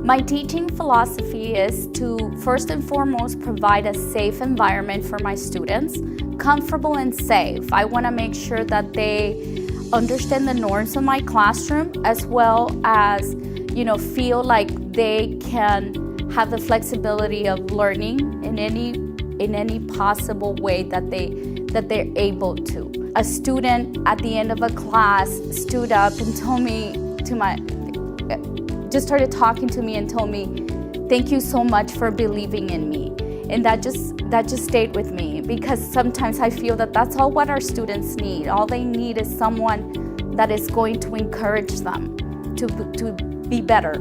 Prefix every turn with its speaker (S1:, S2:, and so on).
S1: My teaching philosophy is to, first and foremost, provide a safe environment for my students, comfortable and safe. I want to make sure that they understand the norms of my classroom, as well as, feel like they can have the flexibility of learning in any possible way that they're able to. A student at the end of a class stood up and told me just started talking to me and told me, "Thank you so much for believing in me." And that just stayed with me, because sometimes I feel that that's all what our students need. All they need is someone that is going to encourage them to be better.